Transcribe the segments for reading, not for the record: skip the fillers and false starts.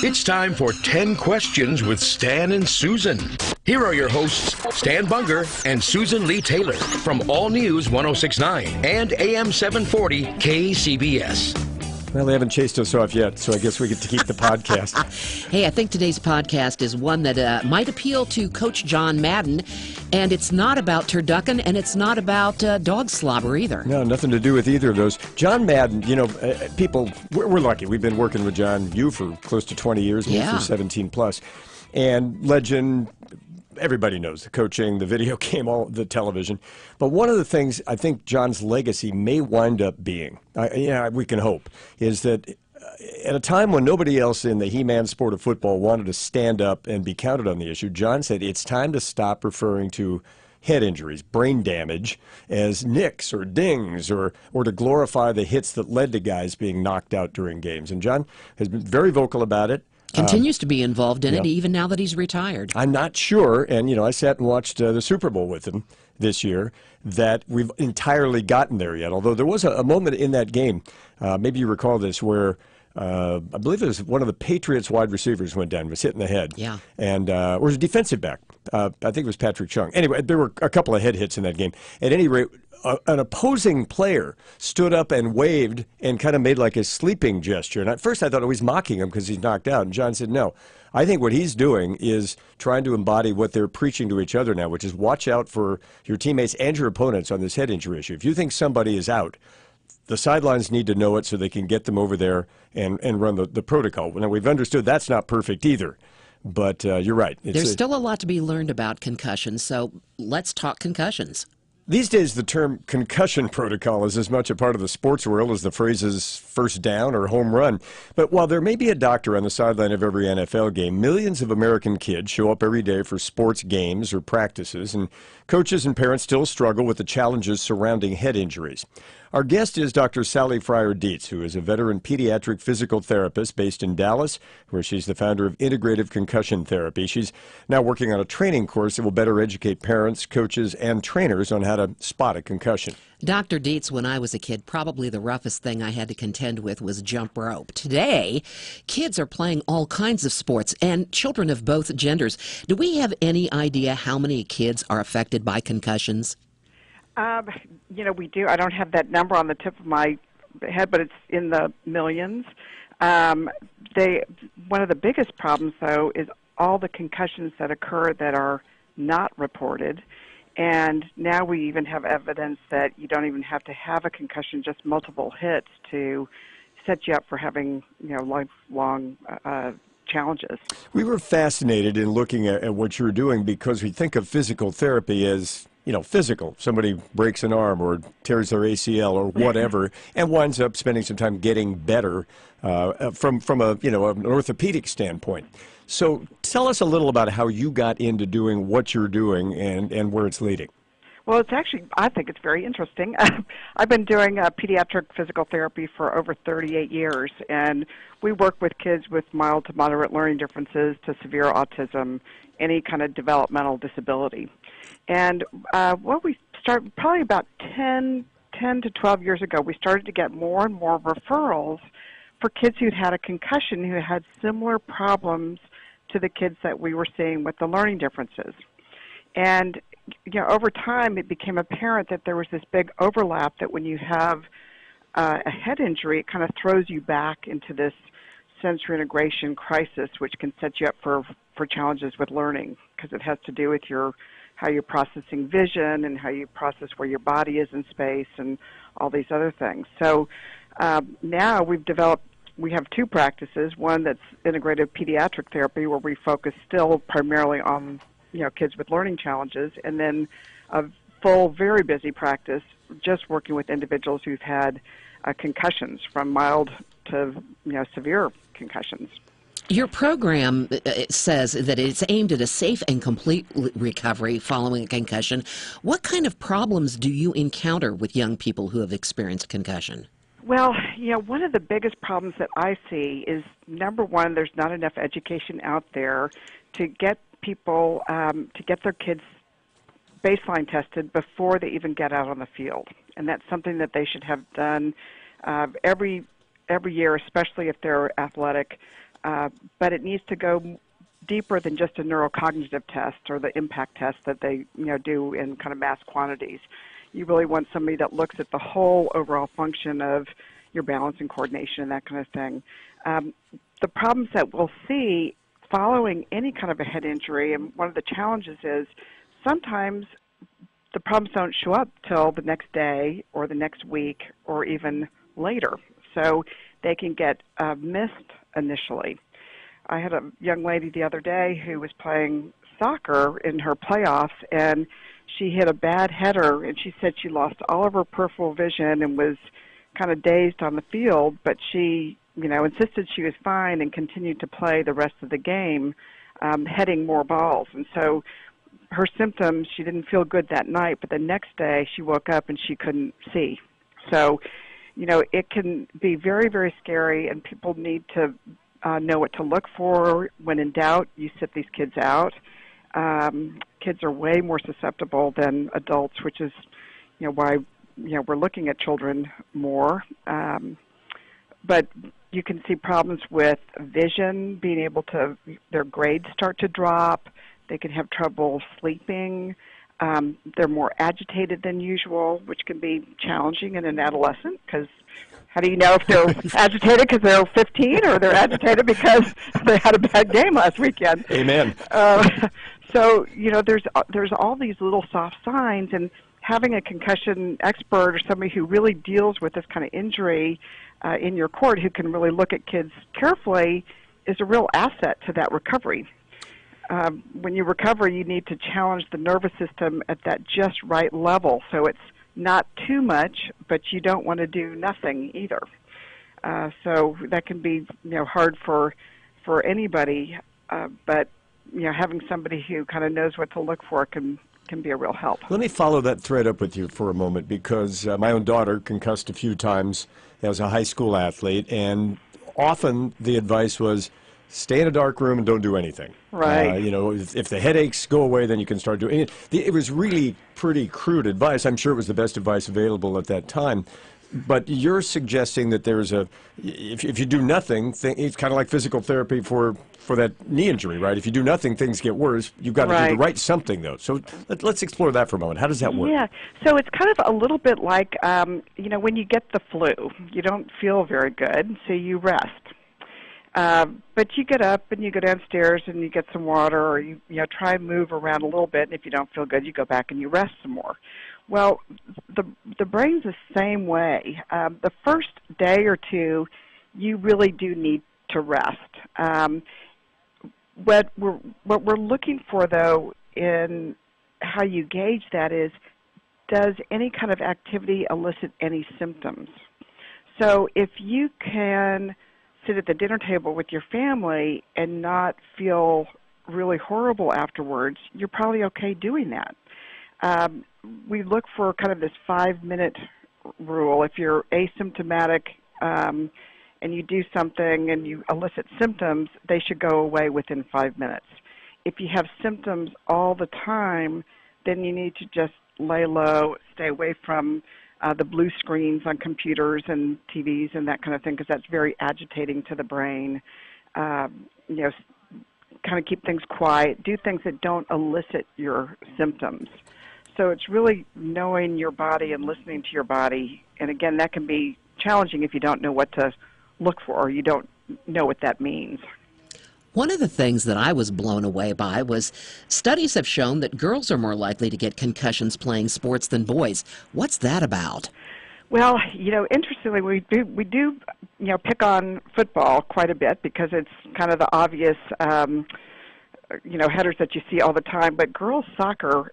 It's time for 10 Questions with Stan and Susan. Here are your hosts, Stan Bunger and Susan Lee Taylor from All News 106.9 and AM 740 KCBS. Well, they haven't chased us off yet, so I guess we get to keep the podcast. Hey, I think today's podcast is one that might appeal to Coach John Madden, and it's not about turducken, and it's not about dog slobber either. No, nothing to do with either of those. John Madden, you know, people, we're lucky. We've been working with John, you for close to 20 years, me for 17 plus. And legend, everybody knows the coaching, the video game, all the television. But one of the things I think John's legacy may wind up being, we can hope, is that at a time when nobody else in the He-Man sport of football wanted to stand up and be counted on the issue, John said it's time to stop referring to head injuries, brain damage, as nicks or dings, or to glorify the hits that led to guys being knocked out during games. And John has been very vocal about it. Continues to be involved in it, even now that he's retired. I'm not sure, and I sat and watched the Super Bowl with him this year, that we've entirely gotten there yet. Although there was a moment in that game, maybe you recall this, where I believe it was one of the Patriots wide receivers went down, was hit in the head. Yeah. And or it was a defensive back. I think it was Patrick Chung. Anyway, there were a couple of head hits in that game. At any rate, an opposing player stood up and waved and kind of made like a sleeping gesture. And at first I thought, he's mocking him because he's knocked out. And John said, no. I think what he's doing is trying to embody what they're preaching to each other now, which is watch out for your teammates and your opponents on this head injury issue. If you think somebody is out, the sidelines need to know it so they can get them over there and run the protocol. Now, we've understood that's not perfect either. But you're right. There's still a lot to be learned about concussions, so let's talk concussions. These days, the term concussion protocol is as much a part of the sports world as the phrases first down or home run. But while there may be a doctor on the sideline of every NFL game, millions of American kids show up every day for sports games or practices, and coaches and parents still struggle with the challenges surrounding head injuries. Our guest is Dr. Sally Fryer-Dietz, who is a veteran pediatric physical therapist based in Dallas, where she's the founder of Integrative Concussion Therapy. She's now working on a training course that will better educate parents, coaches, and trainers on how to spot a concussion. Dr. Dietz, when I was a kid, probably the roughest thing I had to contend with was jump rope. Today, kids are playing all kinds of sports, and children of both genders. Do we have any idea how many kids are affected by concussions? We do. I don't have that number on the tip of my head, but it's in the millions. One of the biggest problems, though, is all the concussions that occur that are not reported. And now we even have evidence that you don't even have to have a concussion, just multiple hits to set you up for having, lifelong challenges. We were fascinated in looking at what you were doing because we think of physical therapy as physical. Somebody breaks an arm or tears their ACL or whatever and winds up spending some time getting better from an orthopedic standpoint. So tell us a little about how you got into doing what you're doing and where it's leading. Well, I think it's very interesting. I've been doing pediatric physical therapy for over 38 years, and we work with kids with mild to moderate learning differences to severe autism, any kind of developmental disability. And we started probably about 10 to 12 years ago, we started to get more and more referrals for kids who'd had a concussion who had similar problems to the kids that we were seeing with the learning differences. And over time, it became apparent that there was this big overlap that when you have a head injury, it kind of throws you back into this sensory integration crisis, which can set you up for challenges with learning because it has to do with how you're processing vision and how you process where your body is in space and all these other things. So now we have two practices, one that's integrative pediatric therapy where we focus still primarily on kids with learning challenges, and then a full, very busy practice just working with individuals who've had concussions from mild to severe concussions. Your program says that it's aimed at a safe and complete recovery following a concussion. What kind of problems do you encounter with young people who have experienced concussion? Well, one of the biggest problems that I see is, number one, there's not enough education out there to get people, to get their kids baseline tested before they even get out on the field. And that's something that they should have done every year, especially if they're athletic. but it needs to go deeper than just a neurocognitive test or the impact test that they do in kind of mass quantities. You really want somebody that looks at the whole overall function of your balance and coordination and that kind of thing. The problems that we'll see following any kind of a head injury, and one of the challenges is sometimes the problems don't show up till the next day or the next week or even later. So they can get missed initially. I had a young lady the other day who was playing soccer in her playoffs, and she hit a bad header, and she said she lost all of her peripheral vision and was kind of dazed on the field, but she, insisted she was fine and continued to play the rest of the game, heading more balls. And so her symptoms, she didn't feel good that night, but the next day she woke up and she couldn't see. So, it can be very, very scary, and people need to know what to look for. When in doubt, you sit these kids out. Kids are way more susceptible than adults, which is, why, we're looking at children more. But you can see problems with vision, being able to, their grades start to drop. They can have trouble sleeping. They're more agitated than usual, which can be challenging in an adolescent, because how do you know if they're agitated because they're 15 or they're agitated because they had a bad game last weekend? Amen. So, there's all these little soft signs, and having a concussion expert or somebody who really deals with this kind of injury in your court who can really look at kids carefully is a real asset to that recovery. When you recover, you need to challenge the nervous system at that just right level, so it's not too much, but you don't want to do nothing either. So that can be hard for anybody, but having somebody who kind of knows what to look for can be a real help. Let me follow that thread up with you for a moment, because my own daughter concussed a few times as a high school athlete, and often the advice was, stay in a dark room and don't do anything. Right. If the headaches go away, then you can start doing it. It was really pretty crude advice. I'm sure it was the best advice available at that time. But you're suggesting that there's if you do nothing, it's kind of like physical therapy for that knee injury, right? If you do nothing, things get worse. You've got to do the right something, though. So let's explore that for a moment. How does that work? Yeah. So it's kind of a little bit like, when you get the flu, you don't feel very good, so you rest. But you get up and you go downstairs and you get some water, or you try and move around a little bit, and if you don't feel good, you go back and you rest some more. Well, the brain's the same way. The first day or two, you really do need to rest. What we're looking for, though, in how you gauge that is, does any kind of activity elicit any symptoms? So if you can sit at the dinner table with your family and not feel really horrible afterwards, you're probably okay doing that. We look for kind of this 5-minute rule. If you're asymptomatic and you do something and you elicit symptoms, they should go away within 5 minutes. If you have symptoms all the time, then you need to just lay low, stay away from the blue screens on computers and TVs and that kind of thing, because that's very agitating to the brain. Kind of keep things quiet. Do things that don't elicit your symptoms. So it's really knowing your body and listening to your body. And again, that can be challenging if you don't know what to look for, or you don't know what that means. One of the things that I was blown away by was studies have shown that girls are more likely to get concussions playing sports than boys. What's that about? Well, interestingly, we do pick on football quite a bit because it's kind of the obvious, headers that you see all the time. But girls' soccer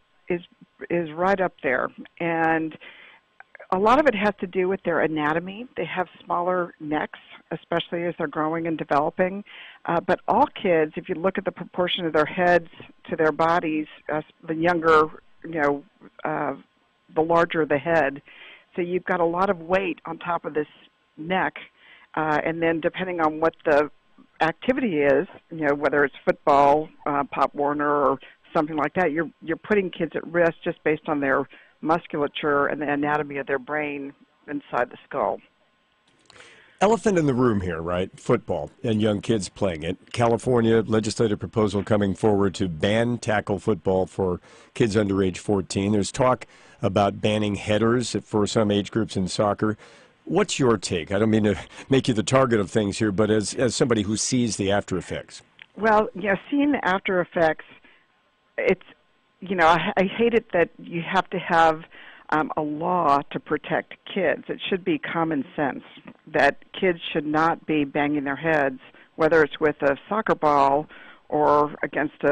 is right up there, and a lot of it has to do with their anatomy. They have smaller necks, especially as they're growing and developing. But all kids, if you look at the proportion of their heads to their bodies, the younger, the larger the head. So you've got a lot of weight on top of this neck. And then depending on what the activity is, whether it's football, Pop Warner, or something like that, you're putting kids at risk just based on their musculature and the anatomy of their brain inside the skull. Elephant in the room here, right? Football and young kids playing it. California legislative proposal coming forward to ban tackle football for kids under age 14. There's talk about banning headers for some age groups in soccer. What's your take? I don't mean to make you the target of things here, but as somebody who sees the after effects. Well, seeing the after effects, it's, I hate it that you have to have a law to protect kids. It should be common sense that kids should not be banging their heads, whether it's with a soccer ball or against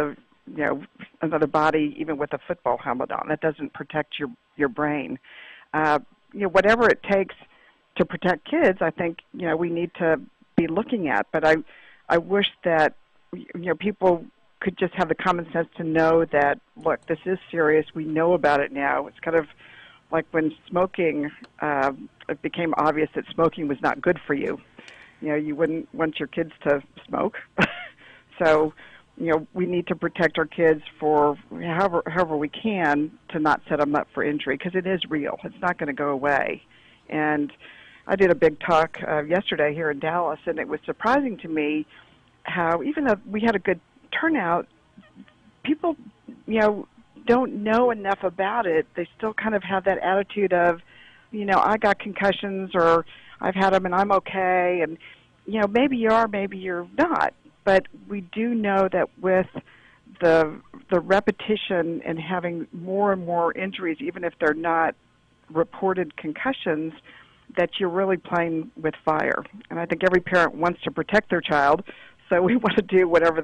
another body, even with a football helmet on. That doesn't protect your brain. Whatever it takes to protect kids, I think we need to be looking at. But I wish that people could just have the common sense to know that, look, this is serious. We know about it now. It's kind of like when smoking, it became obvious that smoking was not good for you. You wouldn't want your kids to smoke. So, we need to protect our kids for however we can to not set them up for injury, because it is real. It's not going to go away. And I did a big talk yesterday here in Dallas, and it was surprising to me how, even though we had a good turnout, people, don't know enough about it. They still kind of have that attitude of, I got concussions, or I've had them and I'm okay, and maybe you are, maybe you're not. But we do know that with the repetition and having more and more injuries, even if they're not reported concussions, that you're really playing with fire. And I think every parent wants to protect their child, so we want to do whatever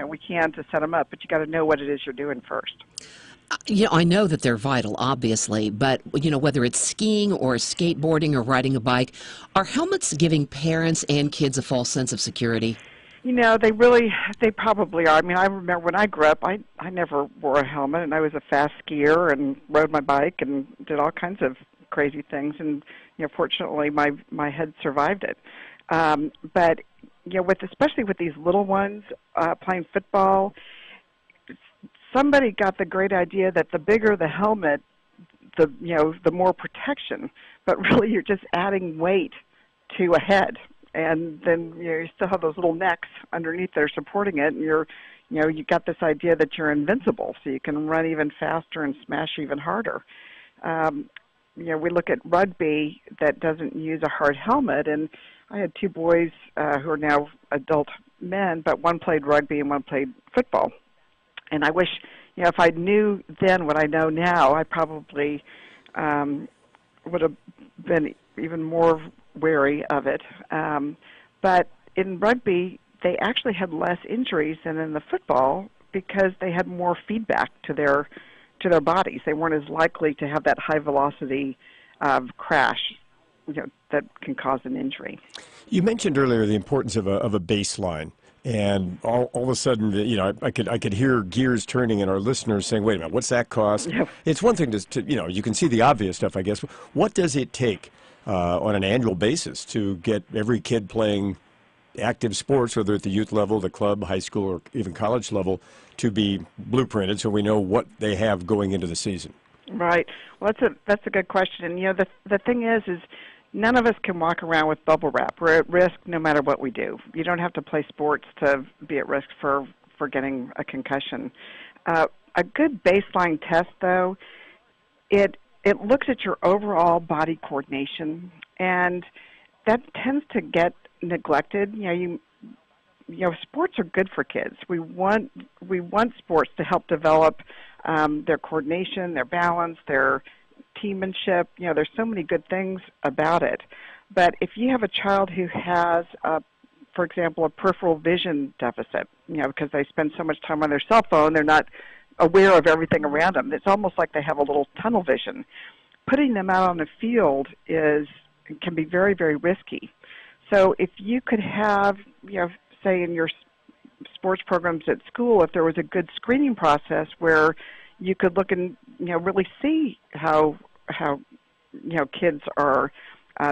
we can to set them up. But you got to know what it is you're doing first. I know that they're vital, obviously, but, whether it's skiing or skateboarding or riding a bike, are helmets giving parents and kids a false sense of security? They probably are. I mean, I remember when I grew up, I never wore a helmet, and I was a fast skier and rode my bike and did all kinds of crazy things, and, fortunately my head survived it. But, especially with these little ones playing football, somebody got the great idea that the bigger the helmet, the more protection. But really, you're just adding weight to a head, and then you still have those little necks underneath that are supporting it, and you got this idea that you're invincible, so you can run even faster and smash even harder. We look at rugby that doesn't use a hard helmet, and I had two boys who are now adult men, but one played rugby and one played football. And I wish, if I knew then what I know now, I probably would have been even more wary of it. But in rugby, they actually had less injuries than in the football because they had more feedback to their bodies. They weren't as likely to have that high velocity crash, that can cause an injury. You mentioned earlier the importance of a baseline. And all of a sudden, I could hear gears turning in our listeners saying, wait a minute, what's that cost? Yep. It's one thing to you can see the obvious stuff, I guess. What does it take on an annual basis to get every kid playing active sports, whether at the youth level, the club, high school, or even college level, to be blueprinted so we know what they have going into the season? Right. Well, that's a good question. The thing is none of us can walk around with bubble wrap. We're at risk no matter what we do. You don't have to play sports to be at risk for getting a concussion. A good baseline test, though, it looks at your overall body coordination, and that tends to get neglected. Sports are good for kids. We want sports to help develop their coordination, their balance, their teammanship. There's so many good things about it. But if you have a child who has, for example, a peripheral vision deficit, because they spend so much time on their cell phone, they're not aware of everything around them. It's almost like they have a little tunnel vision. Putting them out on the field can be very, very risky. So if you could have, say in your sports programs at school, if there was a good screening process where you could look and really see how kids are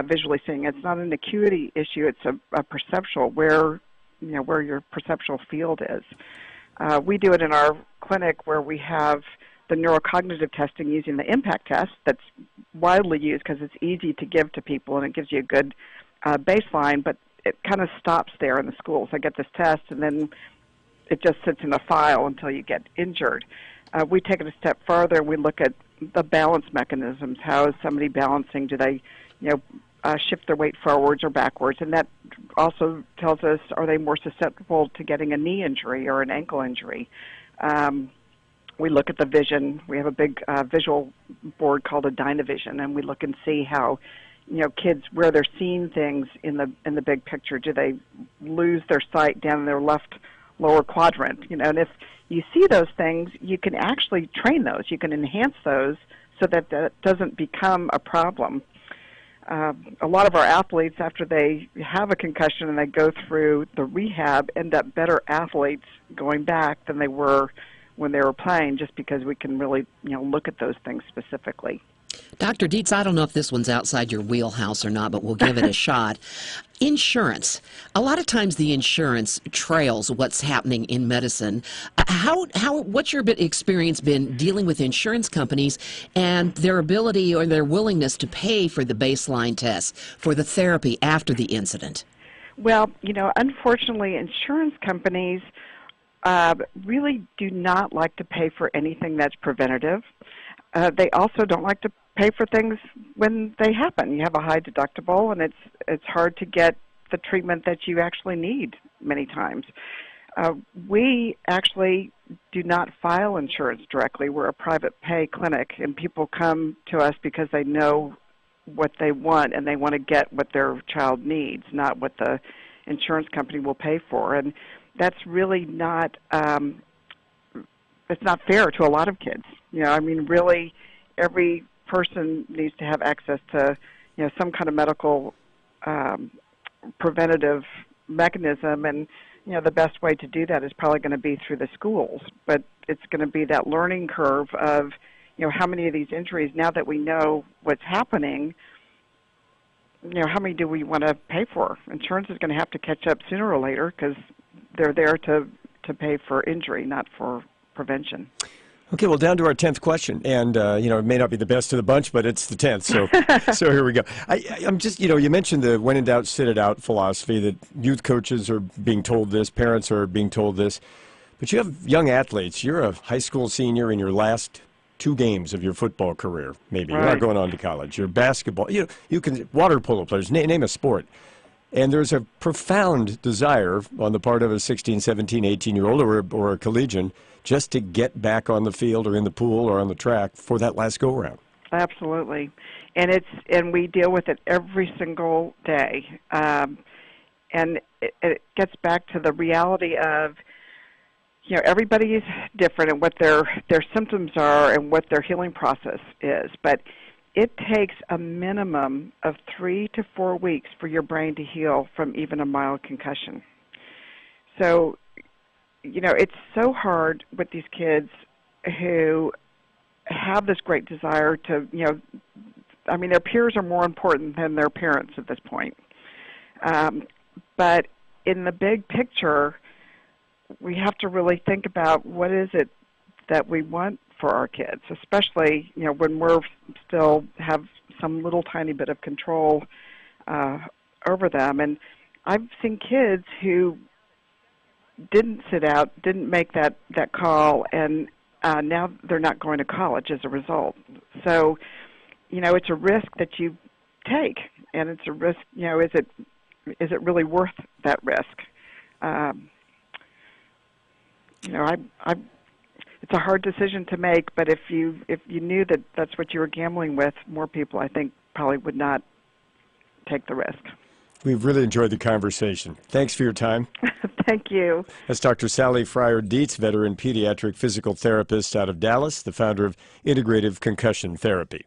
visually seeing. It's not an acuity issue; it's a perceptual where your perceptual field is. We do it in our clinic where we have the neurocognitive testing using the impact test that's widely used because it's easy to give to people and it gives you a good baseline, but it kind of stops there in the schools. I get this test, and then it just sits in a file until you get injured. We take it a step further. We look at the balance mechanisms. How is somebody balancing? Do they, shift their weight forwards or backwards? And that also tells us, are they more susceptible to getting a knee injury or an ankle injury? We look at the vision. We have a big visual board called a Dynavision, and we look and see how, kids, where they're seeing things in the big picture. Do they lose their sight down in their left lower quadrant? And if you see those things, you can actually train those. You can enhance those so that that doesn't become a problem. A lot of our athletes, after they have a concussion and they go through the rehab, end up better athletes going back than they were when they were playing, just because we can really, look at those things specifically. Dr. Dietz, I don't know if this one's outside your wheelhouse or not, but we'll give it a shot. Insurance. A lot of times the insurance trails what's happening in medicine. What's your experience been dealing with insurance companies and their ability or their willingness to pay for the baseline tests, for the therapy after the incident? Well, unfortunately, insurance companies really do not like to pay for anything that's preventative. They also don't like to pay for things when they happen. You have a high deductible, and it's hard to get the treatment that you actually need many times. We actually do not file insurance directly. We're a private pay clinic, and people come to us because they know what they want, and they want to get what their child needs, not what the insurance company will pay for. And that's really not it's not fair to a lot of kids. Really, every person needs to have access to, some kind of medical preventative mechanism, and the best way to do that is probably going to be through the schools. But it's going to be that learning curve of, how many of these injuries, now that we know what's happening, how many do we want to pay for? Insurance is going to have to catch up sooner or later, because they're there to pay for injury, not for prevention. Okay, well, down to our 10th question, and it may not be the best of the bunch, but it's the 10th, so here we go. I'm just, you mentioned the when in doubt, sit it out philosophy, that youth coaches are being told this, parents are being told this, but you have young athletes. You're a high school senior in your last 2 games of your football career, maybe. Right. You're not going on to college. You're basketball. You can, water polo players, name a sport. And there's a profound desire on the part of a 16, 17, 18-year-old or a collegian just to get back on the field or in the pool or on the track for that last go-round. Absolutely. And we deal with it every single day. And it gets back to the reality of, everybody's different and what their symptoms are and what their healing process is. But it takes a minimum of 3 to 4 weeks for your brain to heal from even a mild concussion. So, it's so hard with these kids who have this great desire to, their peers are more important than their parents at this point. But in the big picture, we have to really think about what is it that we want for our kids, especially, when we're still have some little tiny bit of control over them. And I've seen kids who didn't sit out, didn't make that call, and now they're not going to college as a result. So, it's a risk that you take, and it's a risk, is it really worth that risk? It's a hard decision to make, but if you knew that that's what you were gambling with, more people, I think, probably would not take the risk. We've really enjoyed the conversation. Thanks for your time. Thank you. That's Dr. Sally Fryer-Dietz, veteran pediatric physical therapist out of Dallas, the founder of Integrative Concussion Therapy.